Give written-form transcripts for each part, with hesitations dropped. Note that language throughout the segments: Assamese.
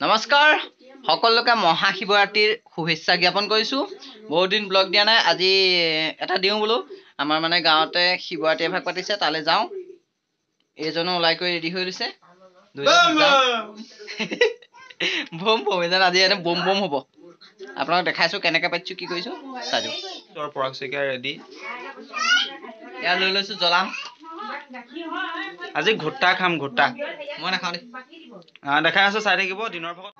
নমস্কাৰ সকলোকে মহাশিৱৰাত্ৰিৰ শুভেচ্ছা জ্ঞাপন কৰিছোঁ। বহুত দিন ব্লগ দিয়া নাই, আজি এটা দিওঁ বোলো। আমাৰ মানে গাঁৱতে শিৱৰাত্ৰি এভাগ পাতিছে, তালৈ যাওঁ। এইজনো ওলাই কৰি ৰেডি হৈ লৈছে। বম বম এজন আজি এনে বম বম হ'ব। আপোনালোক দেখাইছোঁ কেনেকৈ পাতিছোঁ, কি কৰিছোঁ চাই দিওঁ। পৰাগ শইকীয়া ৰেডি। এয়া লৈ লৈছোঁ, জ্বলাম। আজি ঘোটা খাম, ঘোটা। মই নাখাওঁ দেই। দেখাই আছোঁ, চাই থাকিব দিনৰ ভাগত।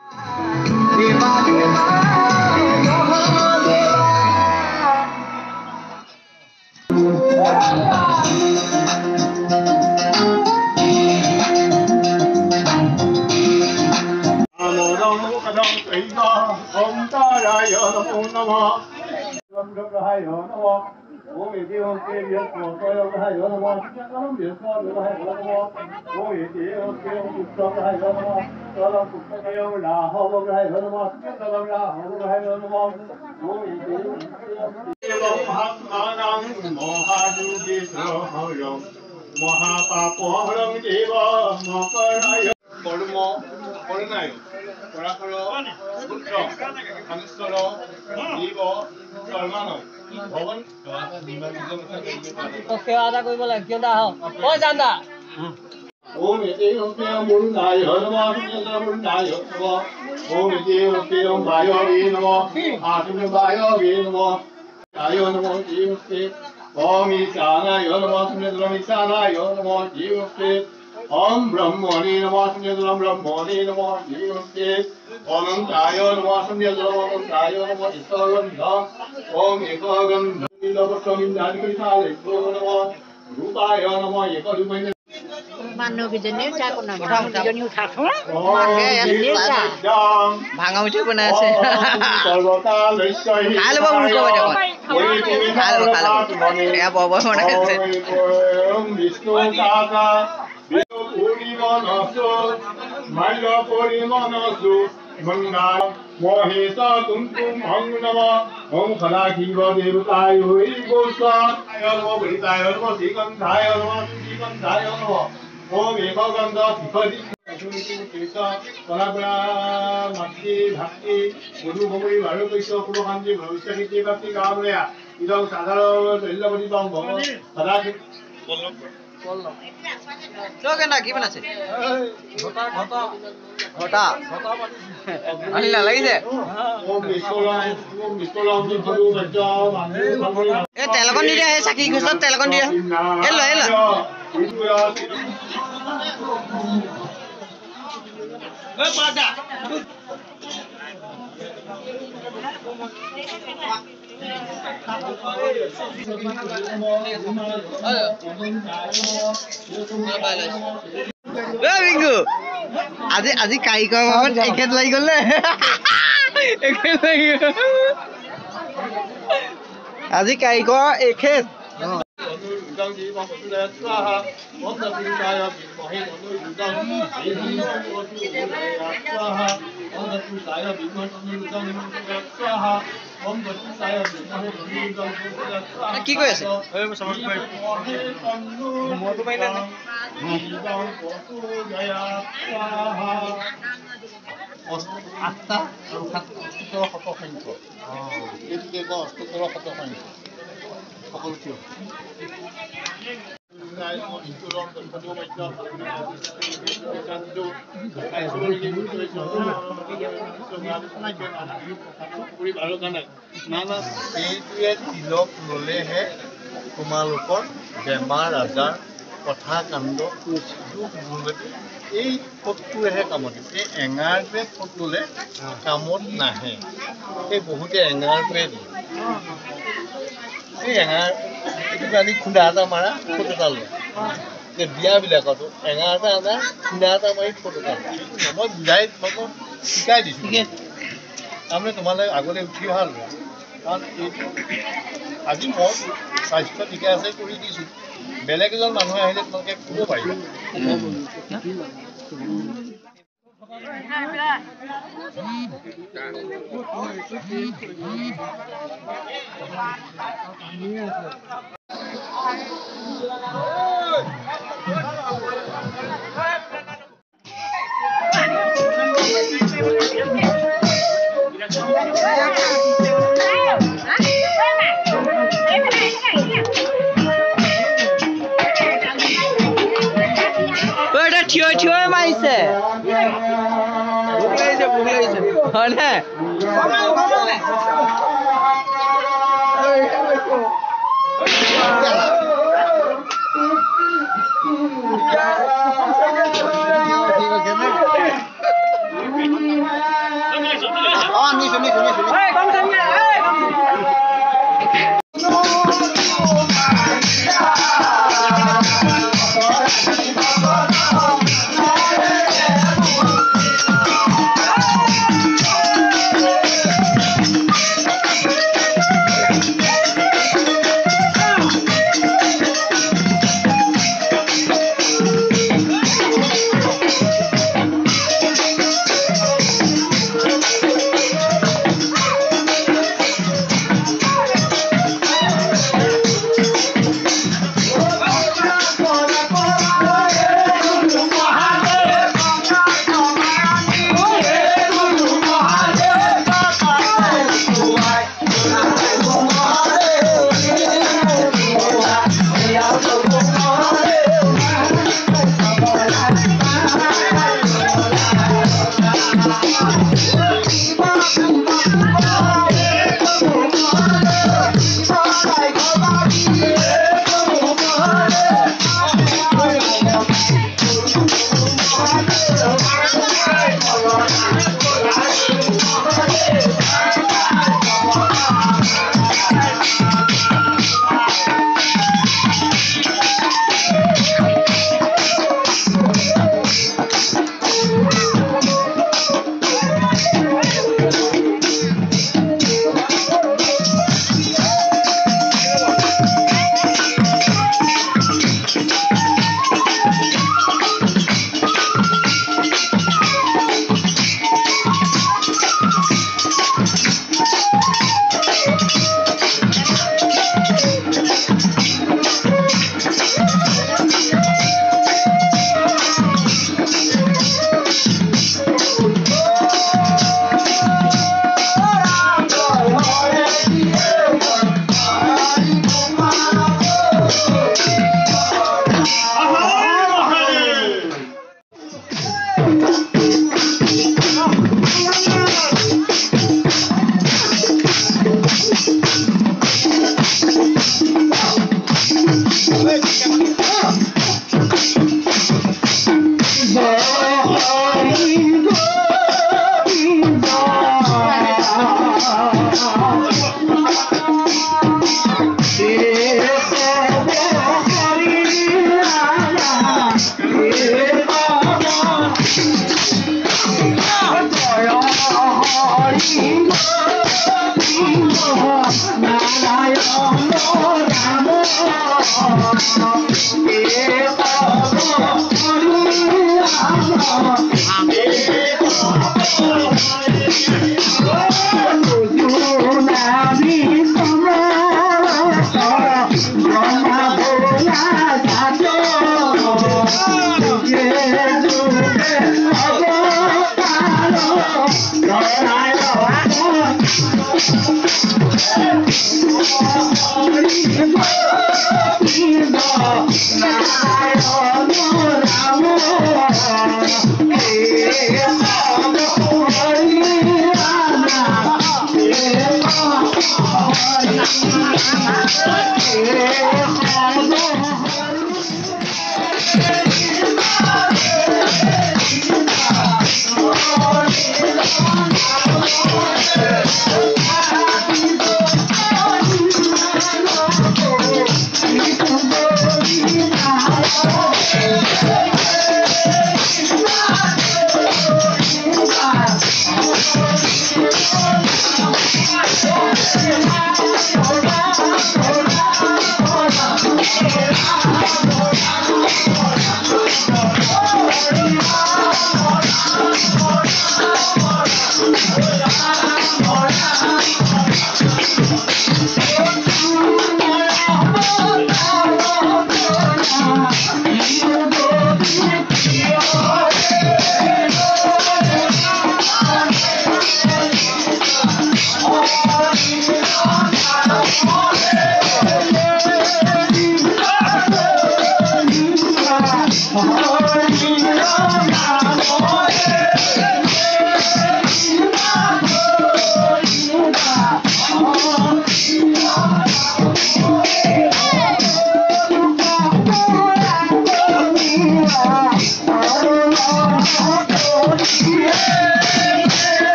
মহাপাপহৰং দেব মকৰায় কৰ্ম কৰুণায় পৰাশৰ পুত্ৰ কামেশ্বৰ দেব কৰ্মানয় ভবন সেৱা এটা কৰিব লাগে কিয় আহ ঐ জানদা ওম এতেয়ং মুন্নায় নমঃ মুন্নায় নমঃ ওম এতেয়ং বায়বে নমঃ আতুনে বায়বে নমঃ আয় নমঃ জীবতে ওম ঈশানায় নমঃ ঈশানায় নমঃ জীবতে ওম ব্রহ্মণে নমঃ ব্রহ্মণে নমঃ জীবতে অনন্তায় নমঃ অনন্তায় নমঃ ঈশ্বরগন্ধ ওম একগন্ধ নীলবস্ত্রমিন্দানিকৃতালে নমঃ রূপায় নমঃ একরূপে মানুহকেইজনীও চা কোন মানুহকেইজনী উঠাছো ভাঙা মিঠৈ বনাই আছে। খাই ল'ব বুলি ক'ব এতিয়া খাই ল'ব এয়া বৰ বৰ বনাই আছে। মহেশ কুমকুম অং নম ওম সদাশিব দেবতায় গোস্বায় নম বলিতায় নম শ্রীগন্ধায় নম শ্রীগন্ধায় নম ওম একগন্ধ শিখরি কলাপৰা মাতৃ ভাতৃ মধু ভমৰি বাৰ কৈছ কোনো শান্তি ভৱিষ্য নীতি প্ৰাপ্তি কাময়া ইদং সাধাৰণ শৈল্যপতিতং ভৱ সদাশিব কি বনাইছে ঘটা লাগিছে। এই তেল অকণ দি দিয়া, এই চাকি গছত তেল অকণ দি দিয়া। এই লয় বিংগু আজি আজি কাৰিকৰ ভাগত এখেত লাগি গ'ল নে? আজি কাৰিকৰ এখেত কি কৈ আছে? আঠটা আৰু 17 শতসংখ্যক এইটোকে কয় 17 শতসংখ্যক সকলো কিয় এইটোৱে তিলক ল'লেহে তোমালোকৰ বেমাৰ আজাৰ কথা কাণ্ড এই ফটোৱেহে কামত দিয়ে। এই এঙাৰটোৱে ফট ল'লে কামত নাহে। এই বহুতে এঙাৰটোৱে দিয়ে। এই এঙাৰ এইটো আনি খুন্দা এটা মাৰা ফটো এটা লয়। বিয়াবিলাকতো এঙাৰ এটা আনা খুন্দা এটা মাৰি ফটো এটা লয়। মই বুজাই তোমালোকক শিকাই দিছোঁ। তাৰমানে তোমালোকে আগলৈ উঠি ভাল হয়। কাৰণ এইটো আজি মই স্বাস্থ্য ঠিকে আছে কৰি দিছোঁ। বেলেগ এজন মানুহে আহিলে তোমালোকে ক'ব পাৰিব। এটা থিয় থিয় মাৰিছে হয়নে